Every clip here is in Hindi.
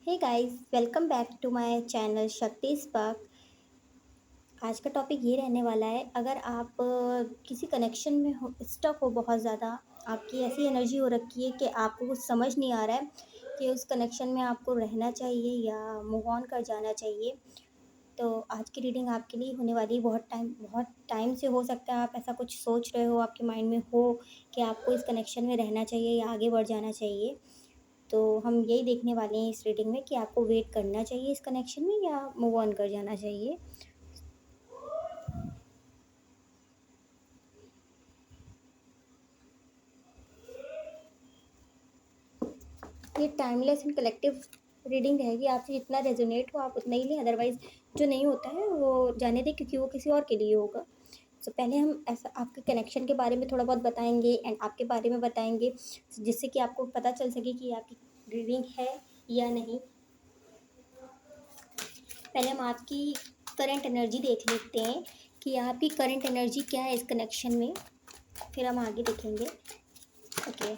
Hey guys, welcome back to my channel Shakti Spark. आज का टॉपिक ये रहने वाला है। अगर आप किसी कनेक्शन में हो, स्टक हो, बहुत ज़्यादा आपकी ऐसी एनर्जी हो रखी है कि आपको कुछ समझ नहीं आ रहा है कि उस कनेक्शन में आपको रहना चाहिए या मूव ऑन कर जाना चाहिए। तो आज की रीडिंग आपके लिए होने वाली है। बहुत टाइम से हो सकता है आप ऐसा कुछ सोच रहे हो, आपके माइंड में हो कि आपको इस कनेक्शन में रहना चाहिए या आगे बढ़ जाना चाहिए। तो हम यही देखने वाले हैं इस रीडिंग में कि आपको वेट करना चाहिए इस कनेक्शन में या मूव ऑन कर जाना चाहिए। ये टाइमलेस एंड कलेक्टिव रीडिंग रहेगी। आपसे जितना रेजोनेट हो आप उतना ही लें, अदरवाइज जो नहीं होता है वो जाने दें, क्योंकि वो किसी और के लिए होगा। तो पहले हम ऐसा आपके कनेक्शन के बारे में थोड़ा बहुत बताएंगे एंड आपके बारे में बताएंगे, जिससे कि आपको पता चल सके कि आपकी रीडिंग है या नहीं। पहले हम आपकी करंट एनर्जी देख लेते हैं कि आपकी करंट एनर्जी क्या है इस कनेक्शन में, फिर हम आगे देखेंगे। ओके,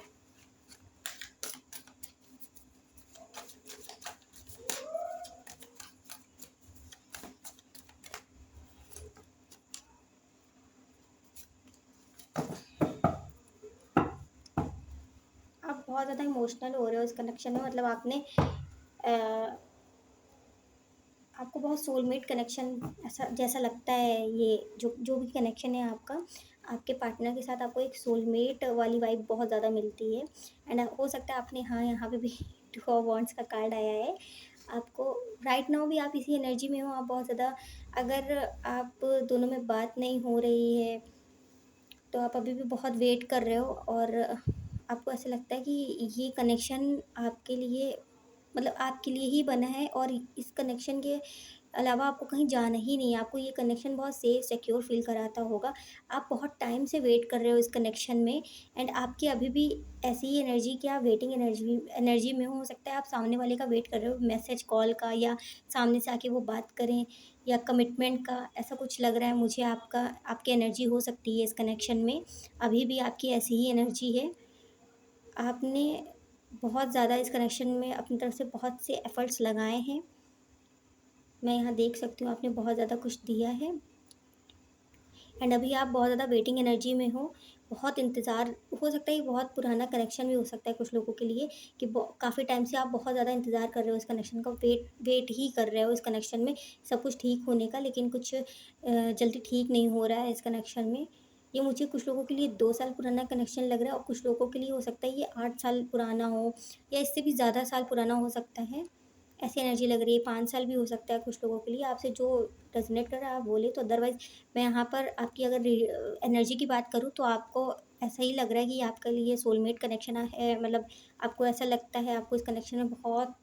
आप बहुत ज़्यादा इमोशनल हो रहे हो इस कनेक्शन में। मतलब आपने आपको बहुत सोलमेट कनेक्शन ऐसा जैसा लगता है। ये जो जो भी कनेक्शन है आपका, आपके पार्टनर के साथ आपको एक सोलमेट वाली वाइब बहुत ज़्यादा मिलती है। एंड हो सकता है आपने, हाँ, यहाँ पे भी टू ऑफ वॉन्ड्स का कार्ड आया है। आपको राइट नाउ भी आप इसी एनर्जी में हो। आप बहुत ज़्यादा, अगर आप दोनों में बात नहीं हो रही है तो आप अभी भी बहुत वेट कर रहे हो, और आपको ऐसा लगता है कि ये कनेक्शन आपके लिए, मतलब आपके लिए ही बना है, और इस कनेक्शन के अलावा आपको कहीं जाना ही नहीं है। आपको ये कनेक्शन बहुत सेफ सिक्योर फील कराता होगा। आप बहुत टाइम से वेट कर रहे हो इस कनेक्शन में, एंड आपकी अभी भी ऐसी ही एनर्जी कि आप वेटिंग एनर्जी एनर्जी में हो सकता है आप सामने वाले का वेट कर रहे हो, मैसेज कॉल का, या सामने से आके वो बात करें, या कमिटमेंट का। ऐसा कुछ लग रहा है मुझे। आपकी एनर्जी हो सकती है इस कनेक्शन में, अभी भी आपकी ऐसी ही एनर्जी है। आपने बहुत ज़्यादा इस कनेक्शन में अपनी तरफ से बहुत से एफ़र्ट्स लगाए हैं। मैं यहाँ देख सकती हूँ आपने बहुत ज़्यादा कुछ दिया है, एंड अभी आप बहुत ज़्यादा वेटिंग एनर्जी में हो। बहुत इंतज़ार, हो सकता है ये बहुत पुराना कनेक्शन भी हो सकता है कुछ लोगों के लिए, कि काफ़ी टाइम से आप बहुत ज़्यादा इंतज़ार कर रहे हो इस कनेक्शन का, वेट वेट ही कर रहे हो इस कनेक्शन में सब कुछ ठीक होने का, लेकिन कुछ जल्दी ठीक नहीं हो रहा है इस कनेक्शन में। ये मुझे कुछ लोगों के लिए 2 साल पुराना कनेक्शन लग रहा है, और कुछ लोगों के लिए हो सकता है ये 8 साल पुराना हो, या इससे भी ज़्यादा साल पुराना हो सकता है। ऐसी एनर्जी लग रही है। 5 साल भी हो सकता है कुछ लोगों के लिए। आपसे जो रेजोनेट कर रहा है आप बोले तो, अदरवाइज़ मैं यहाँ पर आपकी अगर एनर्जी की बात करूँ तो आपको ऐसा ही लग रहा है कि आपके लिए सोलमेट कनेक्शन है। मतलब आपको ऐसा लगता है, आपको इस कनेक्शन में बहुत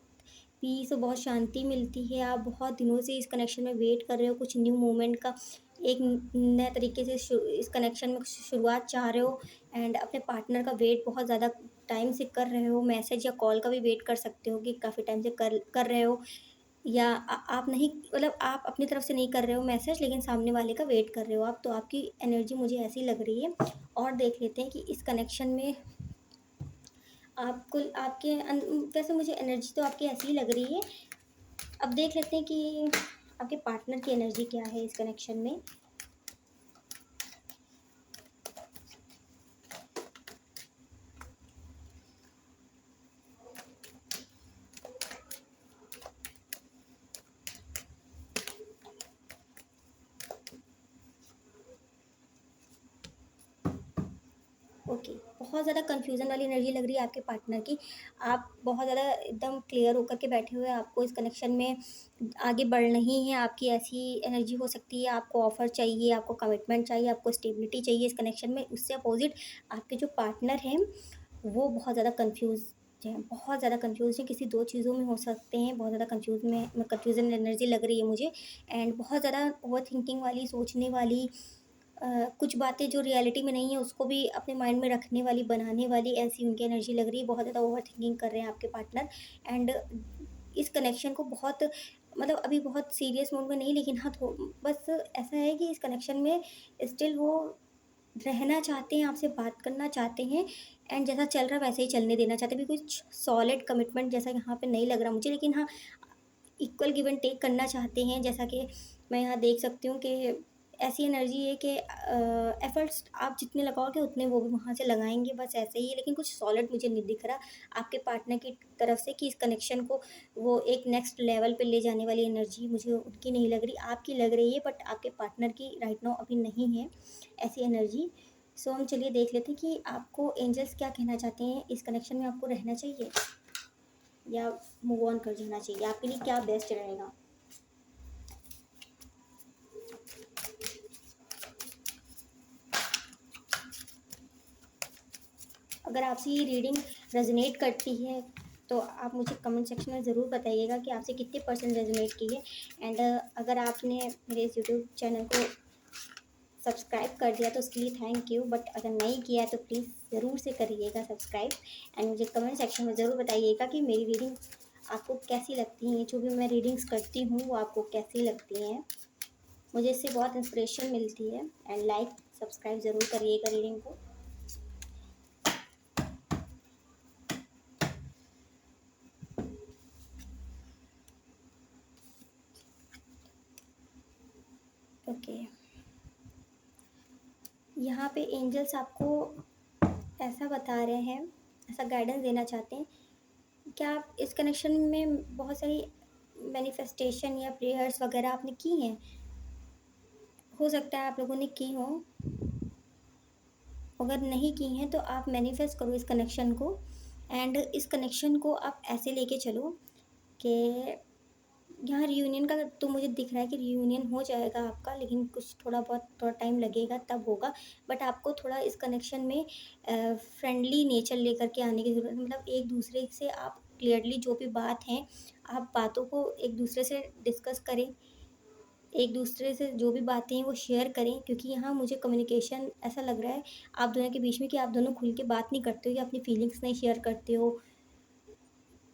पीस और बहुत शांति मिलती है। आप बहुत दिनों से इस कनेक्शन में वेट कर रहे हो, कुछ न्यू मोमेंट का, एक नए तरीके से इस कनेक्शन में शुरुआत चाह रहे हो, एंड अपने पार्टनर का वेट बहुत ज़्यादा टाइम से कर रहे हो। मैसेज या कॉल का भी वेट कर सकते हो कि काफ़ी टाइम से कर कर रहे हो, या आप नहीं, मतलब आप अपनी तरफ से नहीं कर रहे हो मैसेज, लेकिन सामने वाले का वेट कर रहे हो आप। तो आपकी एनर्जी मुझे ऐसी लग रही है। और देख लेते हैं कि इस कनेक्शन में आपको वैसे मुझे एनर्जी तो आपकी ऐसी ही लग रही है। अब देख लेते हैं कि आपके पार्टनर की एनर्जी क्या है इस कनेक्शन में। ओके, बहुत ज़्यादा कन्फ्यूज़न वाली एनर्जी लग रही है आपके पार्टनर की। आप बहुत ज़्यादा एकदम क्लियर होकर के बैठे हुए हैं, आपको इस कनेक्शन में आगे बढ़ना ही है। आपकी ऐसी एनर्जी हो सकती है, आपको ऑफ़र चाहिए, आपको कमिटमेंट चाहिए, आपको स्टेबिलिटी चाहिए इस कनेक्शन में। उससे अपोज़िट आपके जो पार्टनर हैं वो बहुत ज़्यादा कन्फ्यूज़ हैं, बहुत ज़्यादा कन्फ्यूज़ हैं, किसी 2 चीज़ों में हो सकते हैं। बहुत ज़्यादा कन्फ्यूज़न एनर्जी लग रही है मुझे, एंड बहुत ज़्यादा ओवरथिंकिंग वाली, सोचने वाली, कुछ बातें जो रियलिटी में नहीं है उसको भी अपने माइंड में रखने वाली, बनाने वाली, ऐसी उनकी एनर्जी लग रही है। बहुत ज़्यादा ओवरथिंकिंग कर रहे हैं आपके पार्टनर, एंड इस कनेक्शन को बहुत, मतलब अभी बहुत सीरियस मोड में नहीं, लेकिन हाँ, बस ऐसा है कि इस कनेक्शन में स्टिल वो रहना चाहते हैं, आपसे बात करना चाहते हैं, एंड जैसा चल रहा है वैसे ही चलने देना चाहते हैं। अभी कुछ सॉलिड कमिटमेंट जैसा यहाँ पे नहीं लग रहा मुझे, लेकिन हाँ, इक्वल गिव एंड टेक करना चाहते हैं। जैसा कि मैं यहाँ देख सकती हूँ कि ऐसी एनर्जी है कि एफर्ट्स आप जितने लगाओगे उतने वो भी वहाँ से लगाएंगे, बस ऐसे ही है। लेकिन कुछ सॉलिड मुझे नहीं दिख रहा आपके पार्टनर की तरफ से कि इस कनेक्शन को वो एक नेक्स्ट लेवल पे ले जाने वाली एनर्जी मुझे उनकी नहीं लग रही, आपकी लग रही है, बट आपके पार्टनर की राइट नाउ अभी नहीं है ऐसी एनर्जी। सो हम चलिए देख लेते हैं कि आपको एंजल्स क्या कहना चाहते हैं। इस कनेक्शन में आपको रहना चाहिए या मूव ऑन कर जाना चाहिए, आपके लिए क्या बेस्ट रहेगा। अगर आपसे ये रीडिंग रेजोनेट करती है तो आप मुझे कमेंट सेक्शन में ज़रूर बताइएगा कि आपसे कितने परसेंट रेजोनेट की है। एंड अगर आपने मेरे इस यूट्यूब चैनल को सब्सक्राइब कर दिया तो उसके लिए थैंक यू, बट अगर नहीं किया है तो प्लीज़ ज़रूर से करिएगा सब्सक्राइब। एंड मुझे कमेंट सेक्शन में ज़रूर बताइएगा कि मेरी रीडिंग आपको कैसी लगती हैं, जो भी मैं रीडिंग्स करती हूँ वो आपको कैसी लगती हैं। मुझे इससे बहुत इंस्पिरेशन मिलती है। एंड लाइक सब्सक्राइब ज़रूर करिएगा रीडिंग को। ओके, यहाँ पे एंजल्स आपको ऐसा बता रहे हैं, ऐसा गाइडेंस देना चाहते हैं कि आप इस कनेक्शन में बहुत सारी मैनिफेस्टेशन या प्रेयर्स वगैरह आपने की हैं, हो सकता है आप लोगों ने की हो। अगर नहीं की हैं तो आप मैनिफेस्ट करो इस कनेक्शन को। एंड इस कनेक्शन को आप ऐसे लेके चलो कि यहाँ रियूनियन का तो मुझे दिख रहा है कि रियूनियन हो जाएगा आपका, लेकिन कुछ थोड़ा टाइम लगेगा तब होगा। बट आपको थोड़ा इस कनेक्शन में फ्रेंडली नेचर लेकर के आने की ज़रूरत, मतलब एक दूसरे से आप क्लियरली जो भी बात है आप बातों को एक दूसरे से डिस्कस करें, एक दूसरे से जो भी बातें हैं वो शेयर करें। क्योंकि यहाँ मुझे कम्युनिकेशन ऐसा लग रहा है आप दोनों के बीच में कि आप दोनों खुल के बात नहीं करते हो या अपनी फीलिंग्स नहीं शेयर करते हो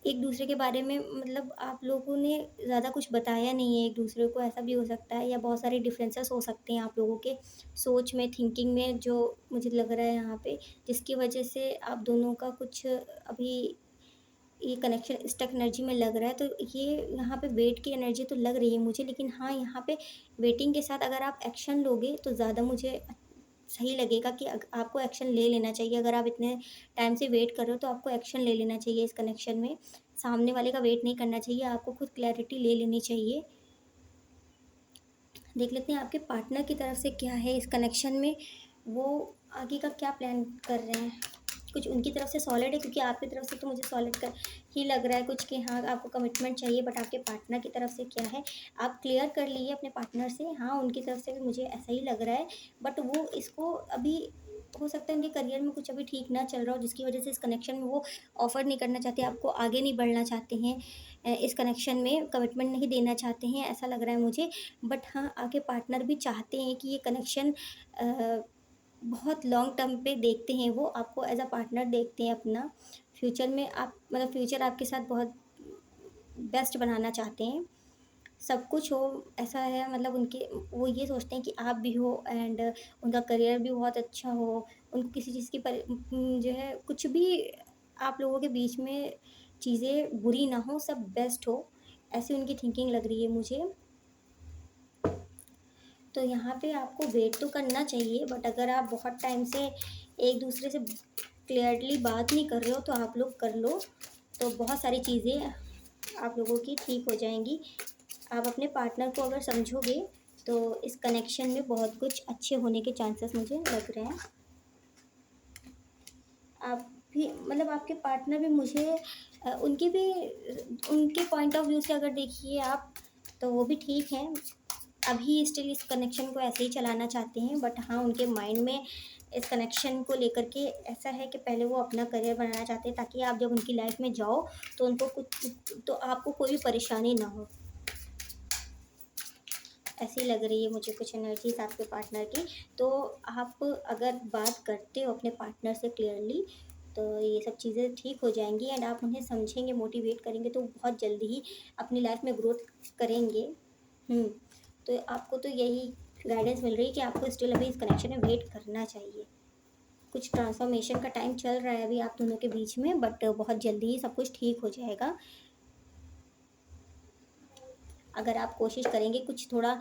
एक दूसरे के बारे में, मतलब आप लोगों ने ज़्यादा कुछ बताया नहीं है एक दूसरे को, ऐसा भी हो सकता है। या बहुत सारे डिफरेंसेस हो सकते हैं आप लोगों के सोच में, थिंकिंग में, जो मुझे लग रहा है यहाँ पे, जिसकी वजह से आप दोनों का कुछ अभी ये कनेक्शन स्टक एनर्जी में लग रहा है। तो ये यहाँ पे वेट की एनर्जी तो लग रही है मुझे, लेकिन हाँ, यहाँ पे वेटिंग के साथ अगर आप एक्शन लोगे तो ज़्यादा मुझे सही लगेगा कि आपको एक्शन ले लेना चाहिए। अगर आप इतने टाइम से वेट कर रहे हो तो आपको एक्शन ले लेना चाहिए इस कनेक्शन में। सामने वाले का वेट नहीं करना चाहिए, आपको खुद क्लैरिटी ले लेनी चाहिए। देख लेते हैं आपके पार्टनर की तरफ से क्या है इस कनेक्शन में, वो आगे का क्या प्लान कर रहे हैं। कुछ उनकी तरफ से सॉलिड है, क्योंकि आपकी तरफ से तो मुझे सॉलिड का ही लग रहा है कुछ कि हाँ आपको कमिटमेंट चाहिए, बट आपके पार्टनर की तरफ से क्या है आप क्लियर कर लिए अपने पार्टनर से। हाँ, उनकी तरफ से भी मुझे ऐसा ही लग रहा है, बट वो इसको अभी हो सकता है उनके करियर में कुछ अभी ठीक ना चल रहा हो, जिसकी वजह से इस कनेक्शन में वो ऑफ़र नहीं करना चाहते, आपको आगे नहीं बढ़ना चाहते हैं, इस कनेक्शन में कमिटमेंट नहीं देना चाहते हैं, ऐसा लग रहा है मुझे। बट हाँ, आगे पार्टनर भी चाहते हैं कि ये कनेक्शन बहुत लॉन्ग टर्म पे देखते हैं, वो आपको एज अ पार्टनर देखते हैं अपना। फ्यूचर में आप, मतलब फ्यूचर आपके साथ बहुत बेस्ट बनाना चाहते हैं, सब कुछ हो ऐसा है, मतलब उनके वो ये सोचते हैं कि आप भी हो एंड उनका करियर भी बहुत अच्छा हो। उनको किसी चीज़ की जो है कुछ भी आप लोगों के बीच में चीज़ें बुरी ना हो, सब बेस्ट हो, ऐसी उनकी थिंकिंग लग रही है मुझे। तो यहाँ पे आपको वेट तो करना चाहिए, बट अगर आप बहुत टाइम से एक दूसरे से क्लियरली बात नहीं कर रहे हो तो आप लोग कर लो, तो बहुत सारी चीज़ें आप लोगों की ठीक हो जाएंगी। आप अपने पार्टनर को अगर समझोगे तो इस कनेक्शन में बहुत कुछ अच्छे होने के चांसेस मुझे लग रहे हैं। आप भी, मतलब आपके पार्टनर भी मुझे उनकी भी उनके पॉइंट ऑफ व्यू से अगर देखिए आप तो वो भी ठीक हैं। अभी स्टिल इस कनेक्शन को ऐसे ही चलाना चाहते हैं, बट हाँ, उनके माइंड में इस कनेक्शन को लेकर के ऐसा है कि पहले वो अपना करियर बनाना चाहते हैं, ताकि आप जब उनकी लाइफ में जाओ तो उनको कुछ, तो आपको कोई भी परेशानी ना हो। ऐसी लग रही है मुझे कुछ एनर्जीज आपके पार्टनर की। तो आप अगर बात करते हो अपने पार्टनर से क्लियरली तो ये सब चीज़ें ठीक हो जाएंगी, एंड आप उन्हें समझेंगे, मोटिवेट करेंगे तो बहुत जल्दी ही अपनी लाइफ में ग्रोथ करेंगे। तो आपको तो यही गाइडेंस मिल रही है कि आपको स्टिल अभी इस कनेक्शन में वेट करना चाहिए। कुछ ट्रांसफॉर्मेशन का टाइम चल रहा है अभी आप दोनों के बीच में, बट बहुत जल्दी ही सब कुछ ठीक हो जाएगा। अगर आप कोशिश करेंगे कुछ थोड़ा,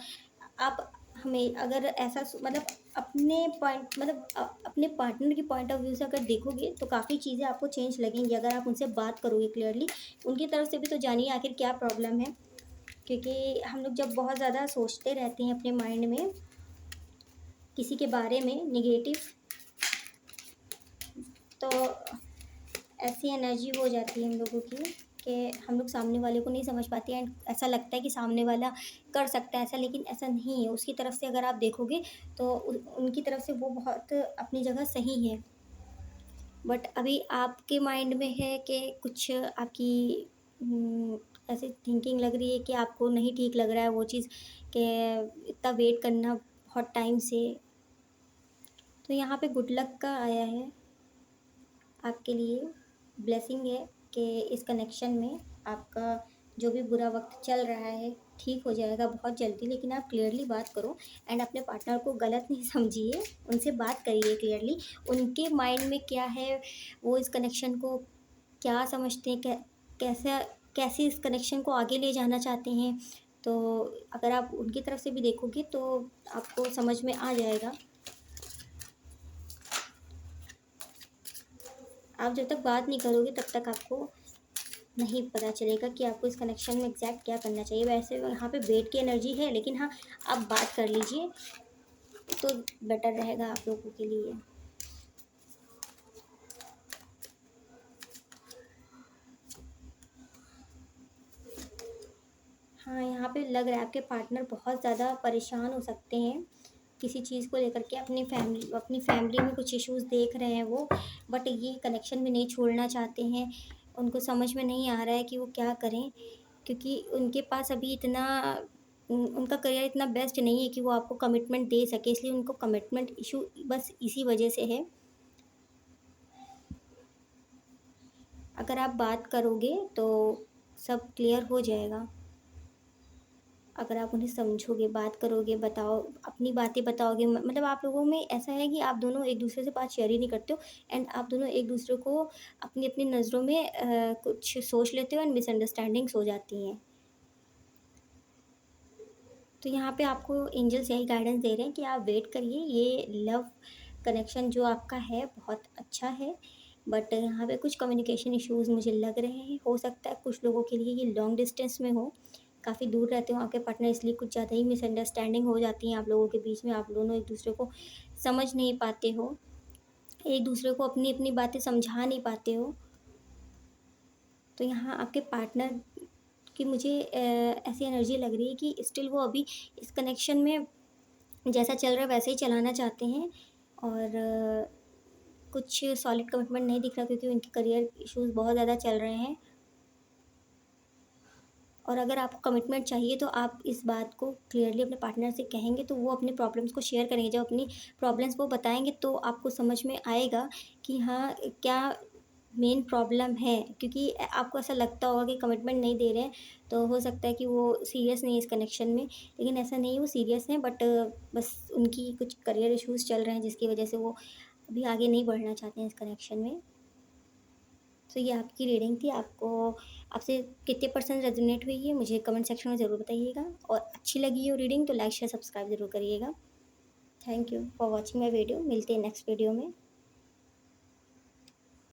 आप हमें अगर ऐसा मतलब अपने पॉइंट मतलब अपने पार्टनर के पॉइंट ऑफ व्यू से अगर देखोगे तो काफ़ी चीज़ें आपको चेंज लगेंगी अगर आप उनसे बात करोगे क्लियरली। उनकी तरफ से भी तो जानिए आखिर क्या प्रॉब्लम है, क्योंकि हम लोग जब बहुत ज़्यादा सोचते रहते हैं अपने माइंड में किसी के बारे में नेगेटिव, तो ऐसी एनर्जी हो जाती है हम लोगों की कि हम लोग सामने वाले को नहीं समझ पाते हैं। एंड ऐसा लगता है कि सामने वाला कर सकता है ऐसा, लेकिन ऐसा नहीं है। उसकी तरफ से अगर आप देखोगे तो उनकी तरफ से वो बहुत अपनी जगह सही है, बट अभी आपके माइंड में है कि कुछ आपकी ऐसी थिंकिंग लग रही है कि आपको नहीं ठीक लग रहा है वो चीज़, कि इतना वेट करना बहुत टाइम से। तो यहाँ पे गुड लक का आया है आपके लिए, ब्लेसिंग है कि इस कनेक्शन में आपका जो भी बुरा वक्त चल रहा है ठीक हो जाएगा बहुत जल्दी। लेकिन आप क्लियरली बात करो एंड अपने पार्टनर को गलत नहीं समझिए, उनसे बात करिए क्लियरली। उनके माइंड में क्या है, वो इस कनेक्शन को क्या समझते हैं, कैसा कैसे इस कनेक्शन को आगे ले जाना चाहते हैं। तो अगर आप उनकी तरफ से भी देखोगे तो आपको समझ में आ जाएगा। आप जब तक बात नहीं करोगे तब तक आपको नहीं पता चलेगा कि आपको इस कनेक्शन में एग्जैक्ट क्या करना चाहिए। वैसे यहाँ पे वेट की एनर्जी है, लेकिन हाँ आप बात कर लीजिए तो बेटर रहेगा आप लोगों के लिए। हाँ, यहाँ पे लग रहा है आपके पार्टनर बहुत ज़्यादा परेशान हो सकते हैं किसी चीज़ को लेकर के। अपनी फैमिली में कुछ इश्यूज़ देख रहे हैं वो, बट ये कनेक्शन भी नहीं छोड़ना चाहते हैं। उनको समझ में नहीं आ रहा है कि वो क्या करें, क्योंकि उनके पास अभी इतना उनका करियर इतना बेस्ट नहीं है कि वो आपको कमिटमेंट दे सके, इसलिए उनको कमिटमेंट इशू बस इसी वजह से है। अगर आप बात करोगे तो सब क्लियर हो जाएगा। अगर आप उन्हें समझोगे, बात करोगे, बताओ अपनी बातें बताओगे, मतलब आप लोगों में ऐसा है कि आप दोनों एक दूसरे से बात शेयर ही नहीं करते हो एंड आप दोनों एक दूसरे को अपनी अपनी नज़रों में कुछ सोच लेते हो एंड मिसअंडरस्टैंडिंग्स हो जाती हैं। तो यहाँ पे आपको एंजल्स यही गाइडेंस दे रहे हैं कि आप वेट करिए। ये लव कनेक्शन जो आपका है बहुत अच्छा है, बट यहाँ पे कुछ कम्युनिकेशन इश्यूज़ मुझे लग रहे हैं। हो सकता है कुछ लोगों के लिए ये लॉन्ग डिस्टेंस में हो, काफ़ी दूर रहते हो आपके पार्टनर, इसलिए कुछ ज़्यादा ही मिसअंडरस्टैंडिंग हो जाती है आप लोगों के बीच में। आप दोनों एक दूसरे को समझ नहीं पाते हो, एक दूसरे को अपनी अपनी बातें समझा नहीं पाते हो। तो यहाँ आपके पार्टनर की मुझे ऐसी एनर्जी लग रही है कि स्टिल वो अभी इस कनेक्शन में जैसा चल रहा है वैसे ही चलाना चाहते हैं, और कुछ सॉलिड कमिटमेंट नहीं दिख रहा क्योंकि उनके करियर इश्यूज़ बहुत ज़्यादा चल रहे हैं। और अगर आपको कमिटमेंट चाहिए तो आप इस बात को क्लियरली अपने पार्टनर से कहेंगे तो वो अपनी प्रॉब्लम्स को शेयर करेंगे। जब अपनी प्रॉब्लम्स वो बताएँगे तो आपको समझ में आएगा कि हाँ, क्या मेन प्रॉब्लम है। क्योंकि आपको ऐसा लगता होगा कि कमिटमेंट नहीं दे रहे हैं, तो हो सकता है कि वो सीरियस नहीं है इस कनेक्शन में, लेकिन ऐसा नहीं है, वो सीरियस हैं, बट बस उनकी कुछ करियर इश्यूज़ चल रहे हैं जिसकी वजह से वो अभी आगे नहीं बढ़ना चाहते हैं इस कनेक्शन में। तो ये आपकी रीडिंग थी। आपको आपसे कितने परसेंट रेजोनेट हुई है मुझे कमेंट सेक्शन में ज़रूर बताइएगा, और अच्छी लगी हो रीडिंग तो लाइक शेयर सब्सक्राइब ज़रूर करिएगा। Thank you for watching my video. मिलते हैं नेक्स्ट वीडियो में।